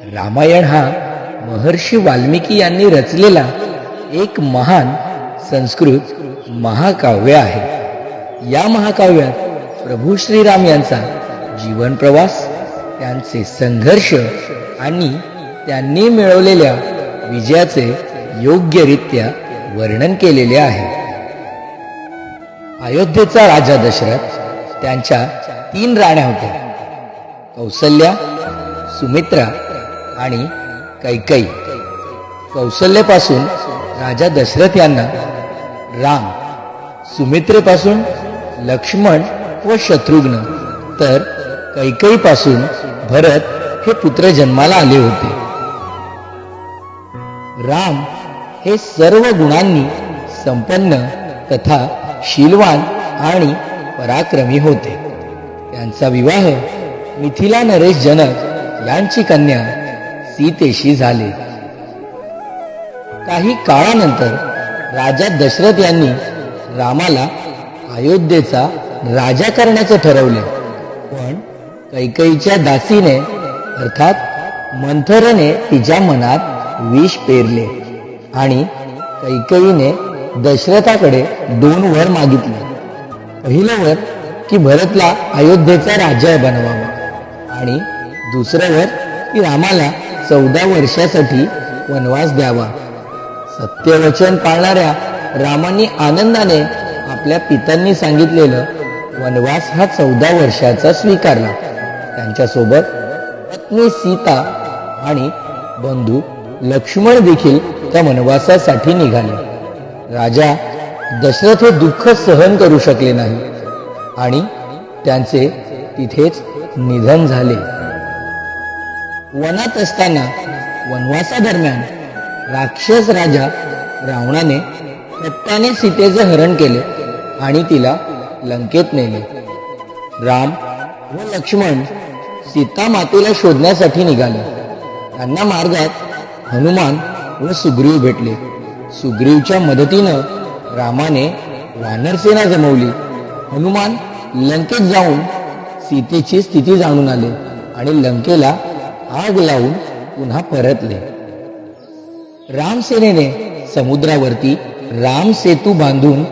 रामायण हा महर्षी वाल्मिकी यांनी रचलेला एक महान संस्कृत महाकाव्य आहे। या महाकाव्यात प्रभू श्रीराम यांचा जीवन प्रवास, त्यांचे संघर्ष आणि त्यांनी मिळवलेल्या विजयाचे योग्यरित्या वर्णन केलेले आहे। अयोध्येचा राजा दशरथ, त्यांच्या 3 राण्या होत्या, कौसल्या, सुमित्रा आणि कैकेयी। कौसल्यापासून राजा दशरथ यांना राम, सुमित्रेपासून लक्ष्मण व शत्रुघ्न, तर कैकेयीपासून भरत हे पुत्र जन्माला आले होते। राम हे सर्व गुणांनी संपन्न तथा शीलवान आणि पराक्रमी होते। त्यांचा विवाह मिथिला नरेश जनक यांची कन्या सीतेशी झाले। काही काळानंतर राजा दशरथ यांनी रामाला अयोध्येचा राजा करण्याचे ठरवले, पण कैकेयीच्या दासीने अर्थात मंथरेने तिच्या मनात विष पेरले आणि कैकेयीने दशरथाकडे 2 वर मागितले। पहिलं वर की भरतला अयोध्येचा राजा बनवावा आणि दुसरं वर की रामाला 14 वर्षासाठी वनवास द्यावा। सत्यवचन पाळणाऱ्या रामांनी आनंदाने आपल्या पित्यांनी सांगितलेलं वनवास हा 14 वर्षाचा स्वीकारला। त्यांच्यासोबत पत्नी सीता आणि बंधू लक्ष्मण देखील त्या वनवासासाठी निघाले। राजा दशरथ हे दुःख सहन करू शकले नाही आणि त्यांचे तिथेच निधन झाले। वनात असताना वनवासादरम्यान राक्षस राजा रावणाने कपटाने सीतेचे हरण केले आणि तिला लंकेत नेले। राम व लक्ष्मण सीता मातेला शोधण्यासाठी निघाले। त्यांना मार्गात हनुमान व सुग्रीव भेटले। सुग्रीवच्या मदतीनं रामाने वानरसेना जमवली। हनुमान लंकेत जाऊन सीतेची स्थिती जाणून आले आणि लंकेला आग लावून पुन्हा परतले। रामसेनेने समुद्रावरती राम सेतू बांधून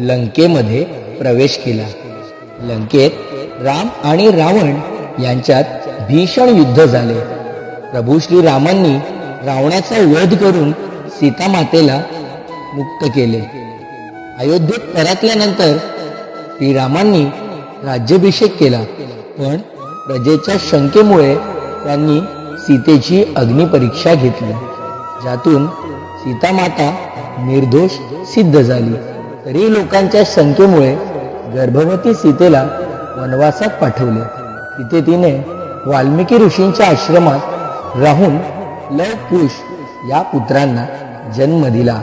लंकेमध्ये प्रवेश केला। लंकेत राम आणि रावण यांच्यात भीषण युद्ध झाले। प्रभू श्री रामांनी रावणाचा वध करून सीता मातेला मुक्त केले। अयोध्येत परतल्यानंतर श्रीरामांनी राज्याभिषेक केला, पण प्रजेच्या शंकेमुळे त्यांनी सीतेची अग्निपरीक्षा घेतली, ज्यातून सीता माता निर्दोष सिद्ध झाली। तरी लोकांच्या शंकेमुळे गर्भवती सीतेला वनवासात पाठवले। तिथे तिने वाल्मिकी ऋषींच्या आश्रमात राहून लवकुश या पुत्रांना जन्म दिला।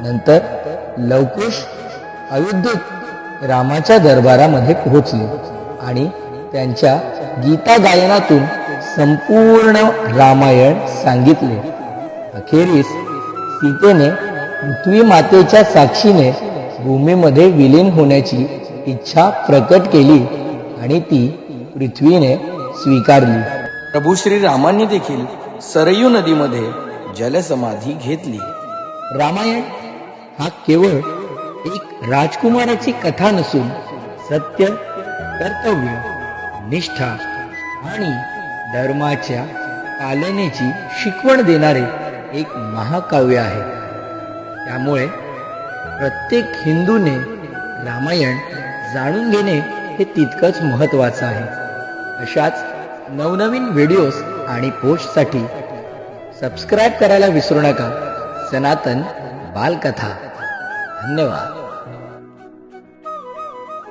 नंतर लवकुश अयोध्येत रामाच्या दरबारामध्ये पोहोचले आणि त्यांच्या गीता गायनातून संपूर्ण रामायण सांगितले। अखेरीस सीतेने पृथ्वी मातेच्या साक्षीने भूमीमध्ये विलीन होण्याची इच्छा प्रकट केली आणि ती पृथ्वीने स्वीकारली। प्रभू श्री रामांनी देखील सरयू नदीमध्ये जलसमाधी घेतली। रामायण हा केवळ एक राजकुमाराची कथा नसून सत्य, कर्तव्य, निष्ठा आणि धर्माच्या पालनेची शिकवण देणारे एक महाकाव्य आहे। त्यामुळे प्रत्येक हिंदूने रामायण जाणून घेणे हे तितकंच महत्त्वाचं आहे। अशाच नवनवीन व्हिडिओज आणि पोस्टसाठी सबस्क्राईब करायला विसरू नका। सनातन बालकथा। धन्यवाद।